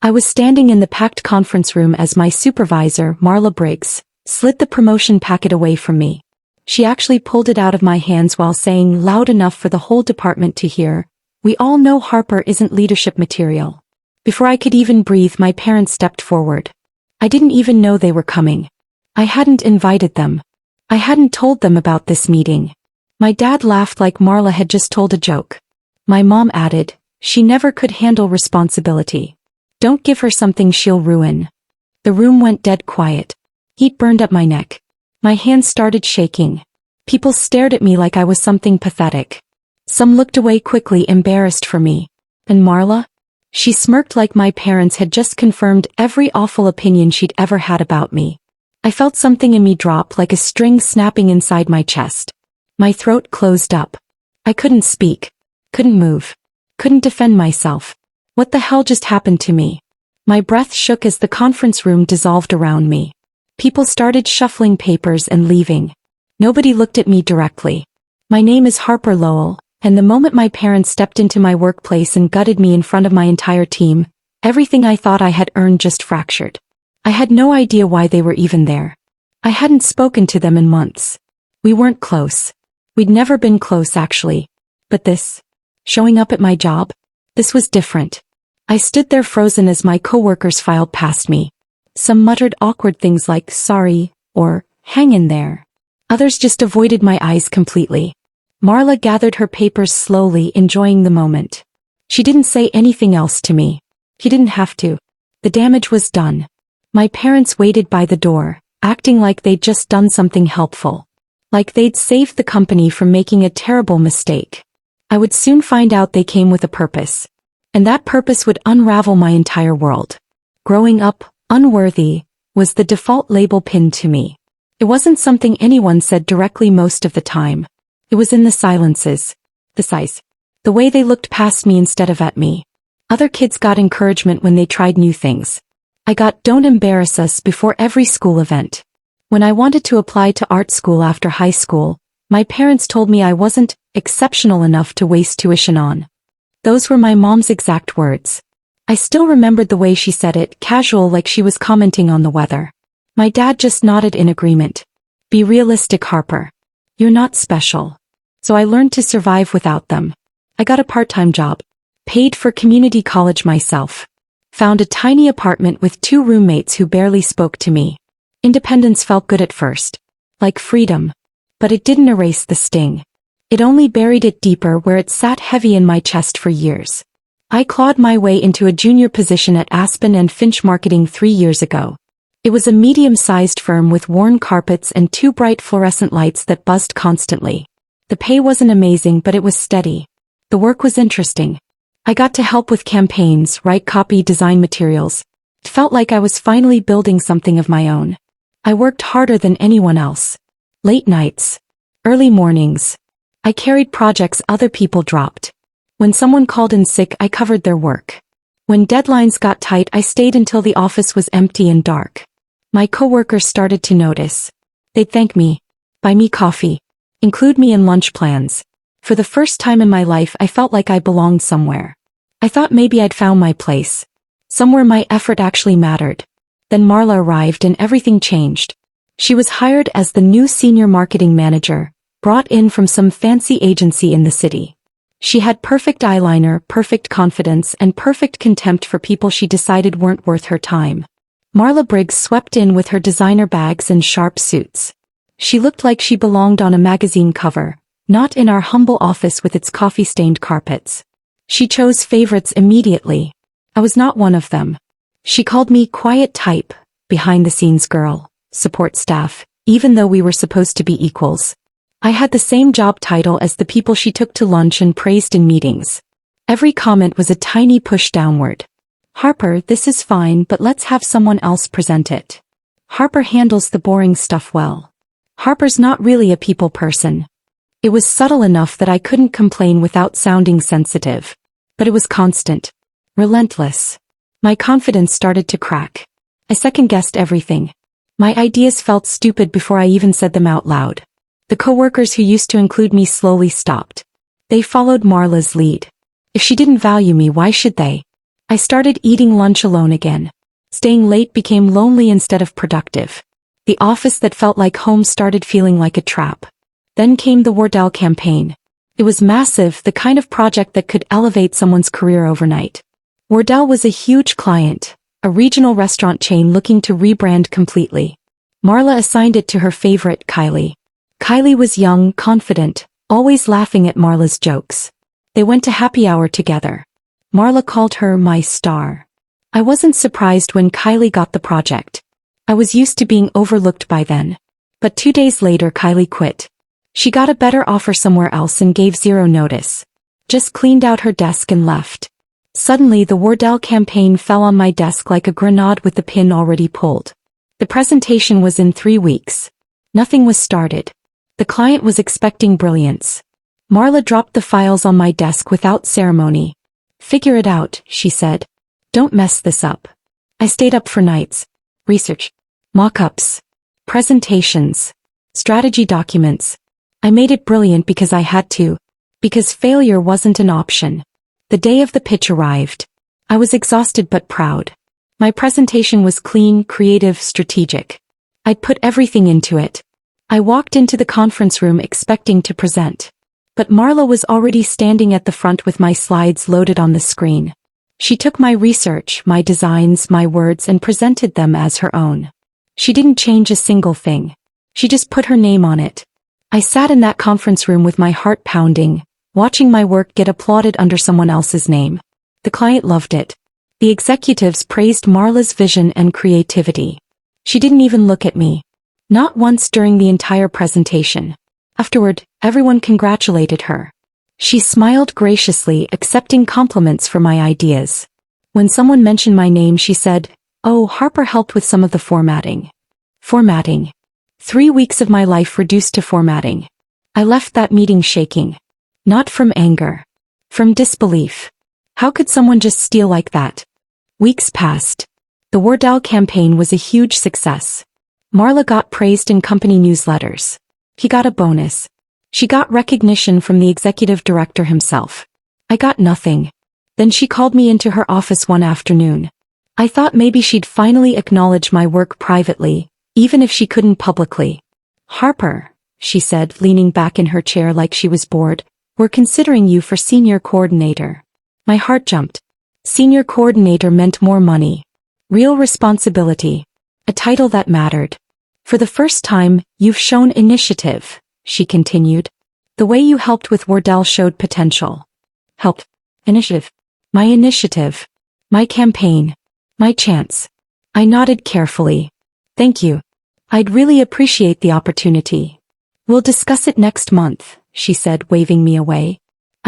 I was standing in the packed conference room as my supervisor, Marla Briggs, slid the promotion packet away from me. She actually pulled it out of my hands while saying loud enough for the whole department to hear, "We all know Harper isn't leadership material." Before I could even breathe, my parents stepped forward. I didn't even know they were coming. I hadn't invited them. I hadn't told them about this meeting. My dad laughed like Marla had just told a joke. My mom added, "She never could handle responsibility. Don't give her something she'll ruin." The room went dead quiet. Heat burned up my neck. My hands started shaking. People stared at me like I was something pathetic. Some looked away quickly, embarrassed for me. And Marla? She smirked like my parents had just confirmed every awful opinion she'd ever had about me. I felt something in me drop like a string snapping inside my chest. My throat closed up. I couldn't speak. Couldn't move. Couldn't defend myself. What the hell just happened to me? My breath shook as the conference room dissolved around me. People started shuffling papers and leaving. Nobody looked at me directly. My name is Harper Lowell, and the moment my parents stepped into my workplace and gutted me in front of my entire team, everything I thought I had earned just fractured. I had no idea why they were even there. I hadn't spoken to them in months. We weren't close. We'd never been close, actually. But this, showing up at my job, this was different. I stood there frozen as my coworkers filed past me. Some muttered awkward things like "sorry" or "hang in there." Others just avoided my eyes completely. Marla gathered her papers slowly, enjoying the moment. She didn't say anything else to me. She didn't have to. The damage was done. My parents waited by the door, acting like they'd just done something helpful. Like they'd saved the company from making a terrible mistake. I would soon find out they came with a purpose. And that purpose would unravel my entire world. Growing up, Unworthy was the default label pinned to me. It wasn't something anyone said directly most of the time. It was in the silences. The sighs. The way they looked past me instead of at me. Other kids got encouragement when they tried new things. I got "don't embarrass us" before every school event. When I wanted to apply to art school after high school, my parents told me I wasn't exceptional enough to waste tuition on. Those were my mom's exact words. I still remembered the way she said it, casual, like she was commenting on the weather. My dad just nodded in agreement. "Be realistic, Harper. You're not special." So I learned to survive without them. I got a part-time job. Paid for community college myself. Found a tiny apartment with 2 roommates who barely spoke to me. Independence felt good at first. Like freedom. But it didn't erase the sting. It only buried it deeper, where it sat heavy in my chest for years. I clawed my way into a junior position at Aspen and Finch Marketing 3 years ago. It was a medium-sized firm with worn carpets and 2 bright fluorescent lights that buzzed constantly. The pay wasn't amazing, but it was steady. The work was interesting. I got to help with campaigns, write copy, design materials. It felt like I was finally building something of my own. I worked harder than anyone else. Late nights. Early mornings. I carried projects other people dropped. When someone called in sick, I covered their work. When deadlines got tight, I stayed until the office was empty and dark. My coworkers started to notice. They'd thank me, buy me coffee, include me in lunch plans. For the first time in my life, I felt like I belonged somewhere. I thought maybe I'd found my place. Somewhere my effort actually mattered. Then Marla arrived and everything changed. She was hired as the new senior marketing manager, brought in from some fancy agency in the city. She had perfect eyeliner, perfect confidence, and perfect contempt for people she decided weren't worth her time. Marla Briggs swept in with her designer bags and sharp suits. She looked like she belonged on a magazine cover, not in our humble office with its coffee-stained carpets. She chose favorites immediately. I was not one of them. She called me quiet type, behind-the-scenes girl, support staff, even though we were supposed to be equals. I had the same job title as the people she took to lunch and praised in meetings. Every comment was a tiny push downward. "Harper, this is fine, but let's have someone else present it. Harper handles the boring stuff well. Harper's not really a people person." It was subtle enough that I couldn't complain without sounding sensitive. But it was constant. Relentless. My confidence started to crack. I second-guessed everything. My ideas felt stupid before I even said them out loud. The coworkers who used to include me slowly stopped. They followed Marla's lead. If she didn't value me, why should they? I started eating lunch alone again. Staying late became lonely instead of productive. The office that felt like home started feeling like a trap. Then came the Wardell campaign. It was massive, the kind of project that could elevate someone's career overnight. Wardell was a huge client, a regional restaurant chain looking to rebrand completely. Marla assigned it to her favorite, Kylie. Kylie was young, confident, always laughing at Marla's jokes. They went to happy hour together. Marla called her my star. I wasn't surprised when Kylie got the project. I was used to being overlooked by then. But 2 days later Kylie quit. She got a better offer somewhere else and gave zero notice. Just cleaned out her desk and left. Suddenly the Wardell campaign fell on my desk like a grenade with the pin already pulled. The presentation was in 3 weeks. Nothing was started. The client was expecting brilliance. Marla dropped the files on my desk without ceremony. "Figure it out," she said. "Don't mess this up." I stayed up for nights. Research. Mock-ups. Presentations. Strategy documents. I made it brilliant because I had to. Because failure wasn't an option. The day of the pitch arrived. I was exhausted but proud. My presentation was clean, creative, strategic. I'd put everything into it. I walked into the conference room expecting to present. But Marla was already standing at the front with my slides loaded on the screen. She took my research, my designs, my words and presented them as her own. She didn't change a single thing. She just put her name on it. I sat in that conference room with my heart pounding, watching my work get applauded under someone else's name. The client loved it. The executives praised Marla's vision and creativity. She didn't even look at me. Not once during the entire presentation. Afterward, everyone congratulated her. She smiled graciously, accepting compliments for my ideas. When someone mentioned my name she said, "Oh, Harper helped with some of the formatting." Formatting. 3 weeks of my life reduced to formatting. I left that meeting shaking. Not from anger. From disbelief. How could someone just steal like that? Weeks passed. The Wardell campaign was a huge success. Marla got praised in company newsletters. He got a bonus. She got recognition from the executive director himself. I got nothing. Then she called me into her office one afternoon. I thought maybe she'd finally acknowledge my work privately, even if she couldn't publicly. "Harper," she said, leaning back in her chair like she was bored, "we're considering you for senior coordinator." My heart jumped. Senior coordinator meant more money. Real responsibility. A title that mattered. "For the first time, you've shown initiative," she continued. "The way you helped with Wardell showed potential." Helped. Initiative. My initiative. My campaign. My chance. I nodded carefully. "Thank you. I'd really appreciate the opportunity." "We'll discuss it next month," she said, waving me away.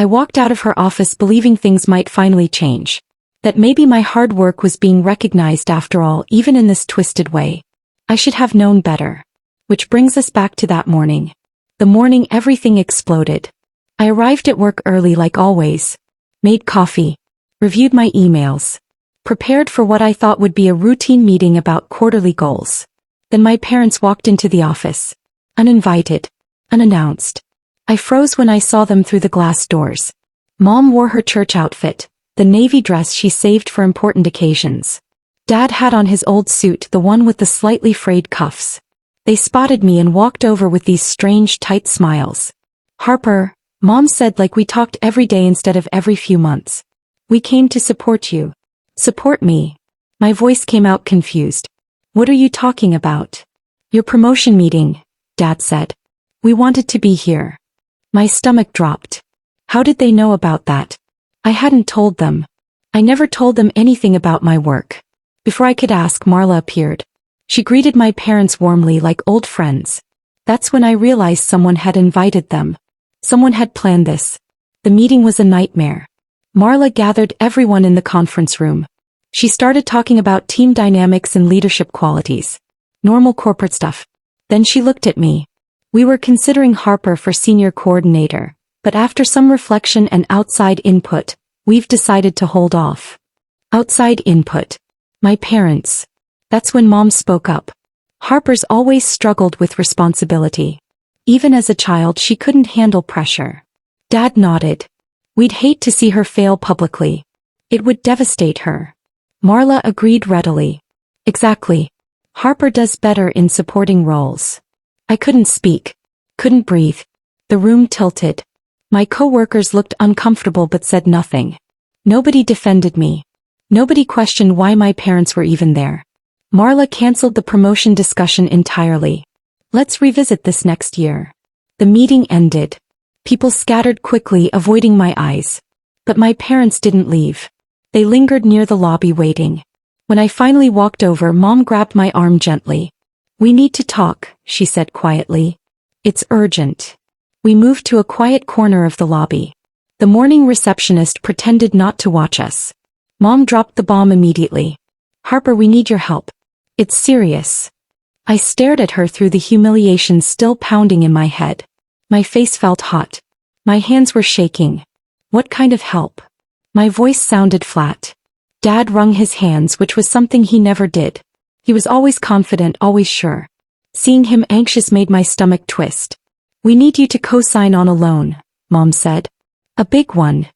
I walked out of her office believing things might finally change. That maybe my hard work was being recognized after all, even in this twisted way. I should have known better. Which brings us back to that morning. The morning everything exploded. I arrived at work early like always. Made coffee. Reviewed my emails. Prepared for what I thought would be a routine meeting about quarterly goals. Then my parents walked into the office. Uninvited. Unannounced. I froze when I saw them through the glass doors. Mom wore her church outfit, the navy dress she saved for important occasions. Dad had on his old suit, the one with the slightly frayed cuffs. They spotted me and walked over with these strange tight smiles. "Harper," Mom said like we talked every day instead of every few months. "We came to support you." "Support me?" My voice came out confused. "What are you talking about?" "Your promotion meeting," Dad said. "We wanted to be here." My stomach dropped. How did they know about that? I hadn't told them. I never told them anything about my work. Before I could ask, Marla appeared. She greeted my parents warmly like old friends. That's when I realized someone had invited them. Someone had planned this. The meeting was a nightmare. Marla gathered everyone in the conference room. She started talking about team dynamics and leadership qualities. Normal corporate stuff. Then she looked at me. "We were considering Harper for senior coordinator, but after some reflection and outside input, we've decided to hold off." Outside input. My parents. That's when Mom spoke up. Harper's always struggled with responsibility. Even as a child she couldn't handle pressure. Dad nodded. "We'd hate to see her fail publicly." It would devastate her. Marla agreed readily. Exactly. Harper does better in supporting roles. I couldn't speak. Couldn't breathe. The room tilted. My co-workers looked uncomfortable but said nothing. Nobody defended me. Nobody questioned why my parents were even there. Marla canceled the promotion discussion entirely. Let's revisit this next year. The meeting ended. People scattered quickly, avoiding my eyes. But my parents didn't leave. They lingered near the lobby waiting. When I finally walked over, Mom grabbed my arm gently. We need to talk, she said quietly. It's urgent. We moved to a quiet corner of the lobby. The morning receptionist pretended not to watch us. Mom dropped the bomb immediately. Harper, we need your help. It's serious. I stared at her through the humiliation still pounding in my head. My face felt hot. My hands were shaking. What kind of help? My voice sounded flat. Dad wrung his hands, which was something he never did. He was always confident, always sure. Seeing him anxious made my stomach twist. We need you to co-sign on a loan, Mom said. A big one.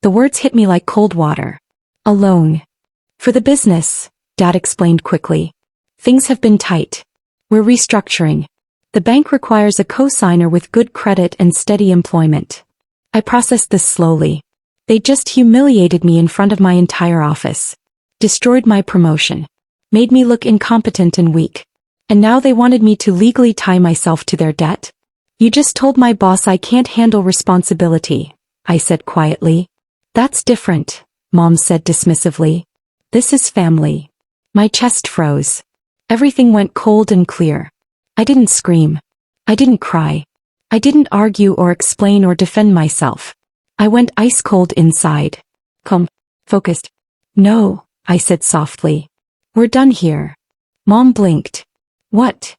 The words hit me like cold water. A loan. For the business, Dad explained quickly. Things have been tight. We're restructuring. The bank requires a co-signer with good credit and steady employment. I processed this slowly. They just humiliated me in front of my entire office. Destroyed my promotion. Made me look incompetent and weak. And now they wanted me to legally tie myself to their debt? You just told my boss I can't handle responsibility, I said quietly. That's different, Mom said dismissively. This is family. My chest froze. Everything went cold and clear. I didn't scream. I didn't cry. I didn't argue or explain or defend myself. I went ice cold inside. Calm. Focused. No, I said softly. We're done here. Mom blinked. What?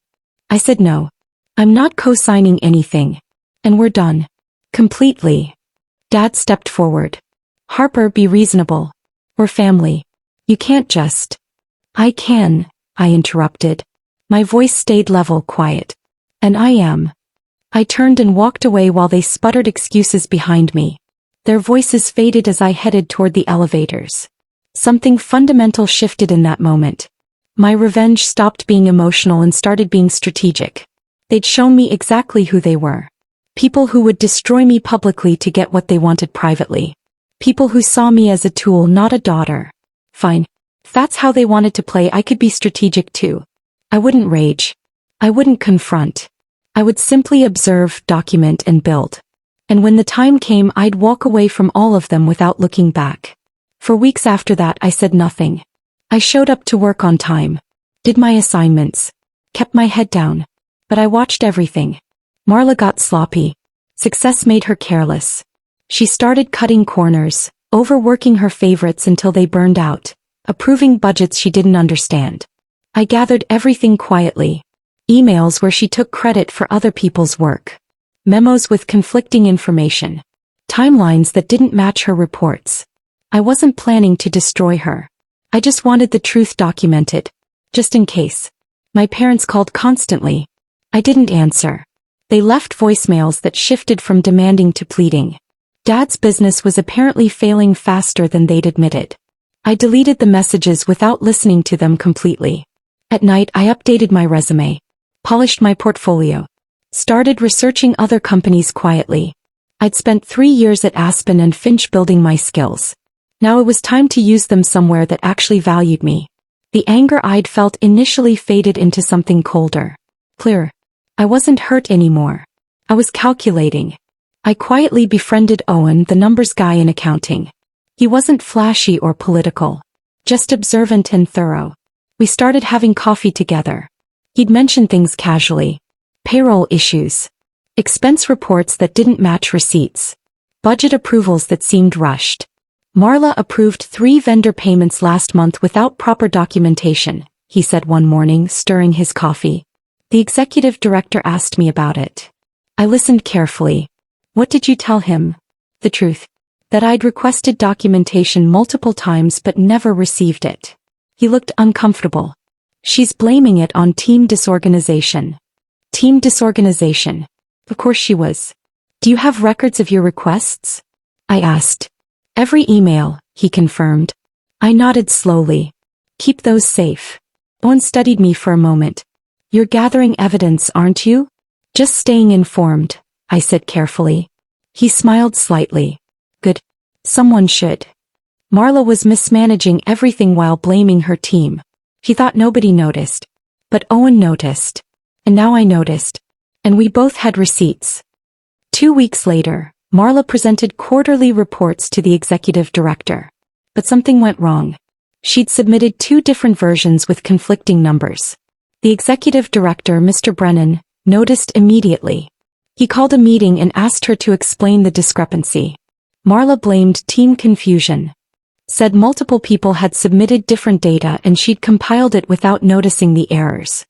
I said no. I'm not co-signing anything. And we're done. Completely. Dad stepped forward. Harper, be reasonable. We're family. You can't just. I can, I interrupted. My voice stayed level, quiet. And I am. I turned and walked away while they sputtered excuses behind me. Their voices faded as I headed toward the elevators. Something fundamental shifted in that moment. My revenge stopped being emotional and started being strategic. They'd shown me exactly who they were. People who would destroy me publicly to get what they wanted privately. People who saw me as a tool, not a daughter. Fine. If that's how they wanted to play, I could be strategic too. I wouldn't rage. I wouldn't confront. I would simply observe, document, and build. And when the time came, I'd walk away from all of them without looking back. For weeks after that, I said nothing. I showed up to work on time. Did my assignments. Kept my head down. But I watched everything. Marla got sloppy. Success made her careless. She started cutting corners, overworking her favorites until they burned out, approving budgets she didn't understand. I gathered everything quietly. Emails where she took credit for other people's work. Memos with conflicting information. Timelines that didn't match her reports. I wasn't planning to destroy her. I just wanted the truth documented. Just in case. My parents called constantly. I didn't answer. They left voicemails that shifted from demanding to pleading. Dad's business was apparently failing faster than they'd admitted. I deleted the messages without listening to them completely. At night, I updated my resume. Polished my portfolio. Started researching other companies quietly. I'd spent 3 years at Aspen and Finch building my skills. Now it was time to use them somewhere that actually valued me. The anger I'd felt initially faded into something colder. Clearer. I wasn't hurt anymore. I was calculating. I quietly befriended Owen, the numbers guy in accounting. He wasn't flashy or political. Just observant and thorough. We started having coffee together. He'd mention things casually. Payroll issues. Expense reports that didn't match receipts. Budget approvals that seemed rushed. Marla approved 3 vendor payments last month without proper documentation, he said one morning, stirring his coffee. The executive director asked me about it. I listened carefully. What did you tell him? The truth. That I'd requested documentation multiple times but never received it. He looked uncomfortable. She's blaming it on team disorganization. Team disorganization. Of course she was. Do you have records of your requests? I asked. Every email, he confirmed. I nodded slowly. Keep those safe. Owen studied me for a moment. You're gathering evidence, aren't you? Just staying informed, I said carefully. He smiled slightly. Good. Someone should. Marla was mismanaging everything while blaming her team. He thought nobody noticed. But Owen noticed. And now I noticed. And we both had receipts. 2 weeks later, Marla presented quarterly reports to the executive director. But something went wrong. She'd submitted 2 different versions with conflicting numbers. The executive director, Mr. Brennan, noticed immediately. He called a meeting and asked her to explain the discrepancy. Marla blamed team confusion. Said multiple people had submitted different data and she'd compiled it without noticing the errors.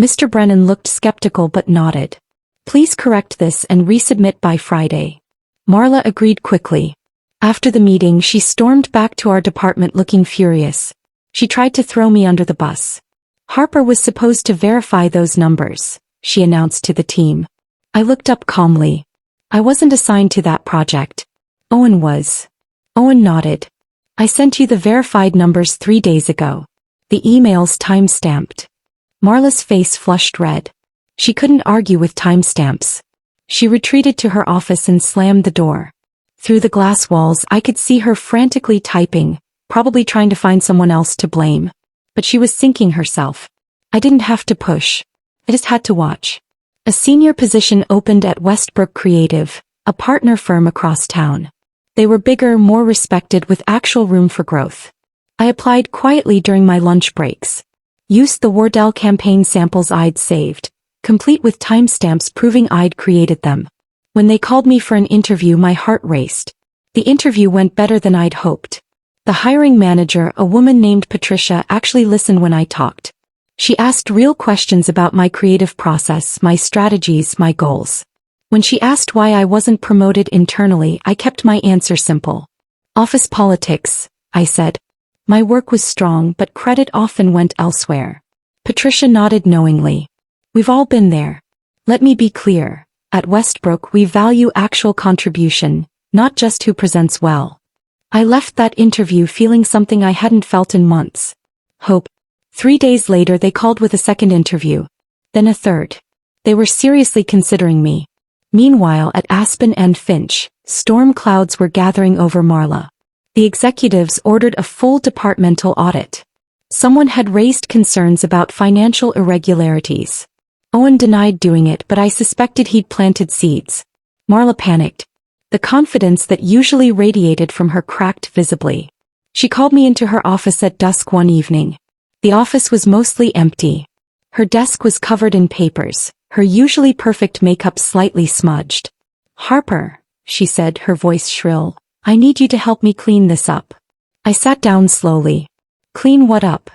Mr. Brennan looked skeptical but nodded. Please correct this and resubmit by Friday. Marla agreed quickly. After the meeting, she stormed back to our department looking furious. She tried to throw me under the bus. Harper was supposed to verify those numbers, she announced to the team. I looked up calmly. I wasn't assigned to that project. Owen was. Owen nodded. I sent you the verified numbers 3 days ago. The email's time-stamped. Marla's face flushed red. She couldn't argue with timestamps. She retreated to her office and slammed the door. Through the glass walls I could see her frantically typing, probably trying to find someone else to blame. But she was sinking herself. I didn't have to push. I just had to watch. A senior position opened at Westbrook Creative, a partner firm across town. They were bigger, more respected with actual room for growth. I applied quietly during my lunch breaks. Used the Wardell campaign samples I'd saved, complete with timestamps proving I'd created them. When they called me for an interview, my heart raced. The interview went better than I'd hoped. The hiring manager, a woman named Patricia, actually listened when I talked. She asked real questions about my creative process, my strategies, my goals. When she asked why I wasn't promoted internally, I kept my answer simple. Office politics, I said. My work was strong, but credit often went elsewhere. Patricia nodded knowingly. We've all been there. Let me be clear. At Westbrook, we value actual contribution, not just who presents well. I left that interview feeling something I hadn't felt in months. Hope. 3 days later they called with a second interview. Then a third. They were seriously considering me. Meanwhile at Aspen and Finch, storm clouds were gathering over Marla. The executives ordered a full departmental audit. Someone had raised concerns about financial irregularities. Owen denied doing it, but I suspected he'd planted seeds. Marla panicked. The confidence that usually radiated from her cracked visibly. She called me into her office at dusk one evening. The office was mostly empty. Her desk was covered in papers, her usually perfect makeup slightly smudged. Harper, she said, her voice shrill, I need you to help me clean this up. I sat down slowly. Clean what up?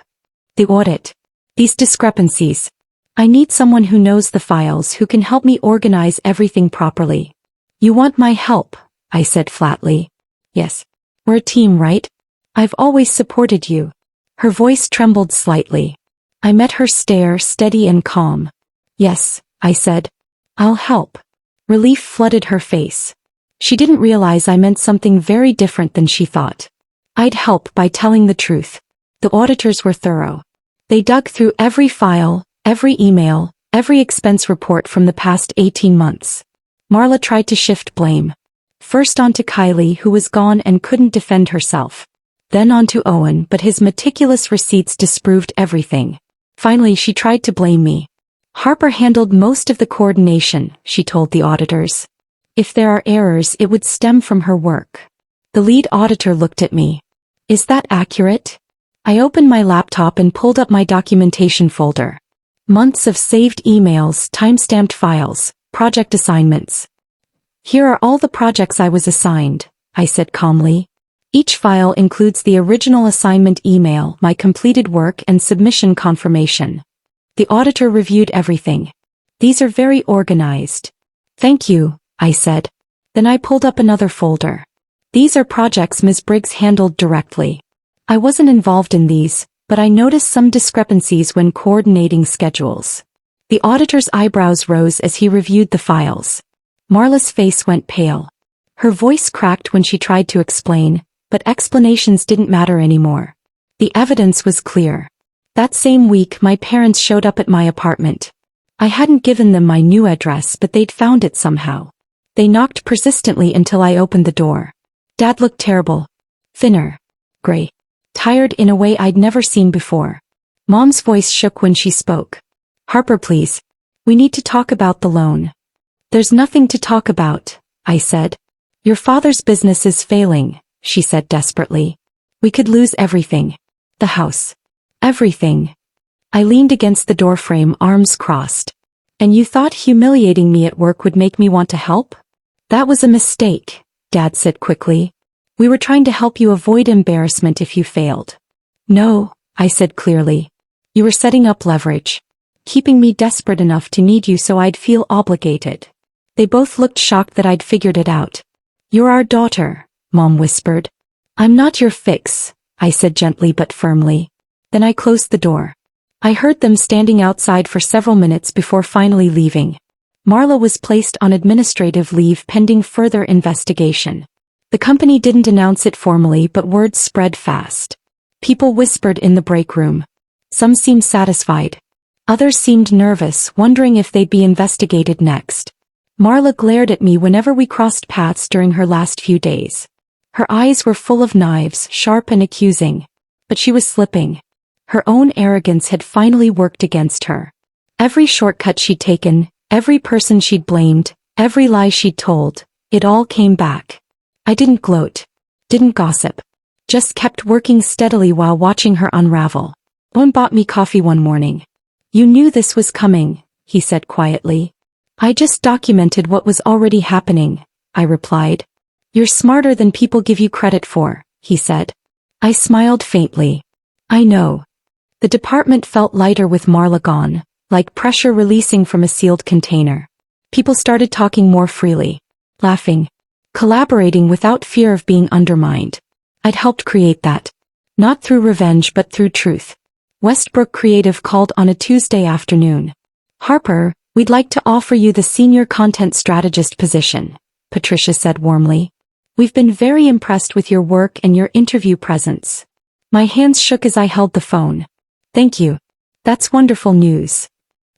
The audit. These discrepancies. I need someone who knows the files, who can help me organize everything properly. You want my help, I said flatly. Yes. We're a team, right? I've always supported you. Her voice trembled slightly. I met her stare, steady and calm. Yes, I said. I'll help. Relief flooded her face. She didn't realize I meant something very different than she thought. I'd help by telling the truth. The auditors were thorough. They dug through every file, every email, every expense report from the past 18 months. Marla tried to shift blame. First onto Kylie, who was gone and couldn't defend herself. Then onto Owen, but his meticulous receipts disproved everything. Finally she tried to blame me. Harper handled most of the coordination, she told the auditors. If there are errors, it would stem from her work. The lead auditor looked at me. Is that accurate? I opened my laptop and pulled up my documentation folder. Months of saved emails, timestamped files, project assignments. Here are all the projects I was assigned, I said calmly. Each file includes the original assignment email, my completed work and submission confirmation. The auditor reviewed everything. These are very organized. Thank you, I said. Then I pulled up another folder. These are projects Ms. Briggs handled directly. I wasn't involved in these, but I noticed some discrepancies when coordinating schedules. The auditor's eyebrows rose as he reviewed the files. Marla's face went pale. Her voice cracked when she tried to explain. But explanations didn't matter anymore. The evidence was clear. That same week my parents showed up at my apartment. I hadn't given them my new address, but they'd found it somehow. They knocked persistently until I opened the door. Dad looked terrible. Thinner. Gray. Tired in a way I'd never seen before. Mom's voice shook when she spoke. Harper, please. We need to talk about the loan. There's nothing to talk about, I said. Your father's business is failing, she said desperately. We could lose everything. The house. Everything. I leaned against the doorframe, arms crossed. And you thought humiliating me at work would make me want to help? That was a mistake, Dad said quickly. We were trying to help you avoid embarrassment if you failed. No, I said clearly. You were setting up leverage. Keeping me desperate enough to need you so I'd feel obligated. They both looked shocked that I'd figured it out. You're our daughter, Mom whispered. I'm not your fix, I said gently but firmly. Then I closed the door. I heard them standing outside for several minutes before finally leaving. Marla was placed on administrative leave pending further investigation. The company didn't announce it formally, but word spread fast. People whispered in the break room. Some seemed satisfied. Others seemed nervous, wondering if they'd be investigated next. Marla glared at me whenever we crossed paths during her last few days. Her eyes were full of knives, sharp and accusing. But she was slipping. Her own arrogance had finally worked against her. Every shortcut she'd taken, every person she'd blamed, every lie she'd told, it all came back. I didn't gloat. Didn't gossip. Just kept working steadily while watching her unravel. Owen bought me coffee one morning. You knew this was coming, he said quietly. I just documented what was already happening, I replied. You're smarter than people give you credit for, he said. I smiled faintly. I know. The department felt lighter with Marla gone, like pressure releasing from a sealed container. People started talking more freely, laughing, collaborating without fear of being undermined. I'd helped create that. Not through revenge but through truth. Westbrook Creative called on a Tuesday afternoon. Harper, we'd like to offer you the senior content strategist position, Patricia said warmly. We've been very impressed with your work and your interview presence. My hands shook as I held the phone. Thank you. That's wonderful news.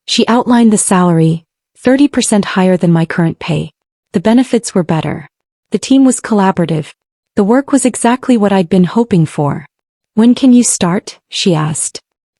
She outlined the salary, 30% higher than my current pay. The benefits were better. The team was collaborative. The work was exactly what I'd been hoping for. When can you start? She asked.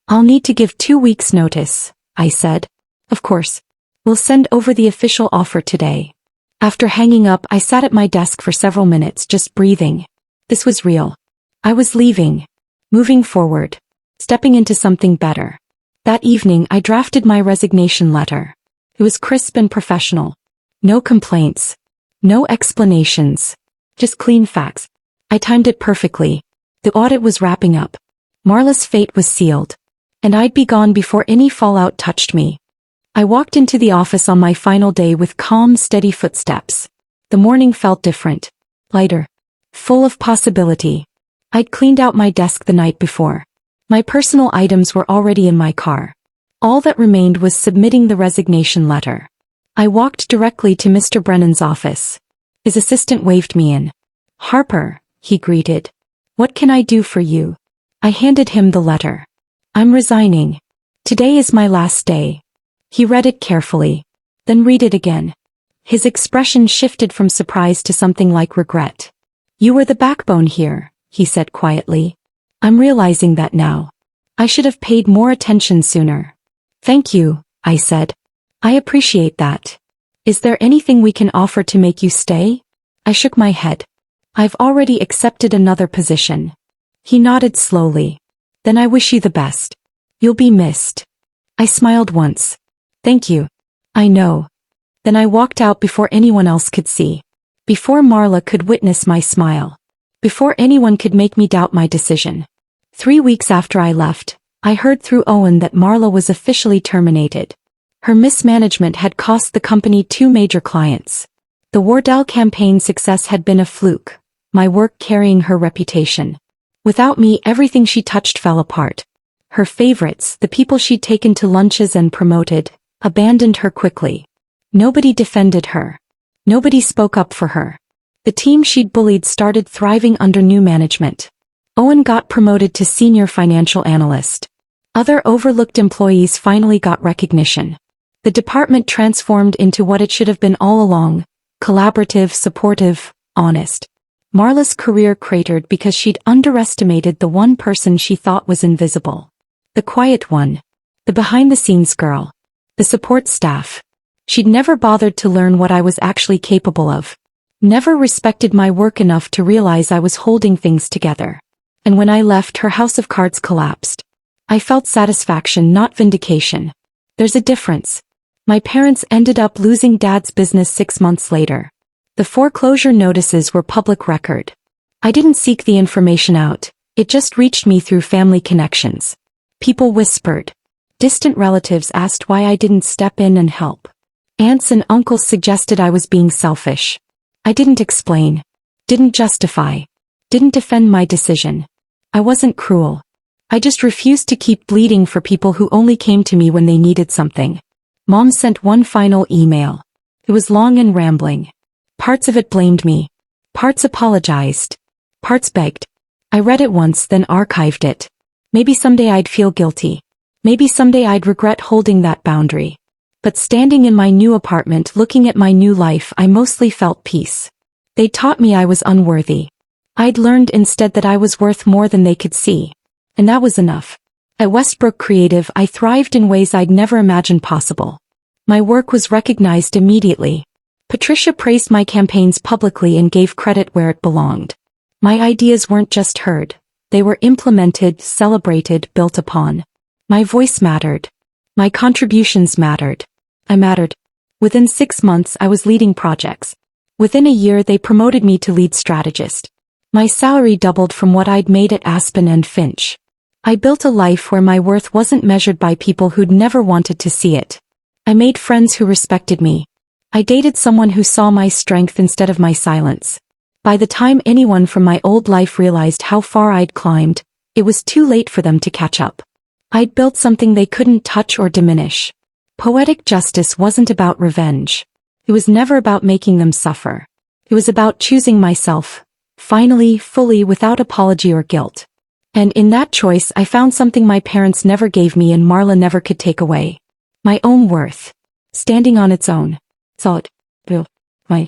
I'll need to give 2 weeks' notice, I said. Of course. We'll send over the official offer today. After hanging up, I sat at my desk for several minutes just breathing. This was real. I was leaving. Moving forward. Stepping into something better. That evening I drafted my resignation letter. It was crisp and professional. No complaints. No explanations. Just clean facts. I timed it perfectly. The audit was wrapping up. Marla's fate was sealed. And I'd be gone before any fallout touched me. I walked into the office on my final day with calm, steady footsteps. The morning felt different. Lighter. Full of possibility. I'd cleaned out my desk the night before. My personal items were already in my car. All that remained was submitting the resignation letter. I walked directly to Mr. Brennan's office. His assistant waved me in. Harper, he greeted. What can I do for you? I handed him the letter. I'm resigning. Today is my last day. He read it carefully. Then read it again. His expression shifted from surprise to something like regret. You were the backbone here, he said quietly. I'm realizing that now. I should have paid more attention sooner. Thank you, I said. I appreciate that. Is there anything we can offer to make you stay? I shook my head. I've already accepted another position. He nodded slowly. Then I wish you the best. You'll be missed. I smiled once. Thank you. I know. Then I walked out before anyone else could see. Before Marla could witness my smile. Before anyone could make me doubt my decision. 3 weeks after I left, I heard through Owen that Marla was officially terminated. Her mismanagement had cost the company 2 major clients. The Wardell campaign success had been a fluke, my work carrying her reputation. Without me, everything she touched fell apart. Her favorites, the people she'd taken to lunches and promoted, abandoned her quickly. Nobody defended her. Nobody spoke up for her. The team she'd bullied started thriving under new management. Owen got promoted to senior financial analyst. Other overlooked employees finally got recognition. The department transformed into what it should have been all along: collaborative, supportive, honest. Marla's career cratered because she'd underestimated the one person she thought was invisible. The quiet one. The behind-the-scenes girl. The support staff. She'd never bothered to learn what I was actually capable of. Never respected my work enough to realize I was holding things together. And when I left, her house of cards collapsed. I felt satisfaction, not vindication. There's a difference. My parents ended up losing Dad's business 6 months later. The foreclosure notices were public record. I didn't seek the information out, it just reached me through family connections. People whispered. Distant relatives asked why I didn't step in and help. Aunts and uncles suggested I was being selfish. I didn't explain. Didn't justify. Didn't defend my decision. I wasn't cruel. I just refused to keep bleeding for people who only came to me when they needed something. Mom sent one final email. It was long and rambling. Parts of it blamed me. Parts apologized. Parts begged. I read it once, then archived it. Maybe someday I'd feel guilty. Maybe someday I'd regret holding that boundary. But standing in my new apartment, looking at my new life, I mostly felt peace. They taught me I was unworthy. I'd learned instead that I was worth more than they could see. And that was enough. At Westbrook Creative, I thrived in ways I'd never imagined possible. My work was recognized immediately. Patricia praised my campaigns publicly and gave credit where it belonged. My ideas weren't just heard. They were implemented, celebrated, built upon. My voice mattered. My contributions mattered. I mattered. Within 6 months, I was leading projects. Within a year, they promoted me to lead strategist. My salary doubled from what I'd made at Aspen and Finch. I built a life where my worth wasn't measured by people who'd never wanted to see it. I made friends who respected me. I dated someone who saw my strength instead of my silence. By the time anyone from my old life realized how far I'd climbed, it was too late for them to catch up. I'd built something they couldn't touch or diminish. Poetic justice wasn't about revenge. It was never about making them suffer. It was about choosing myself, finally, fully, without apology or guilt. And in that choice, I found something my parents never gave me and Marla never could take away. My own worth. Standing on its own. Thought. My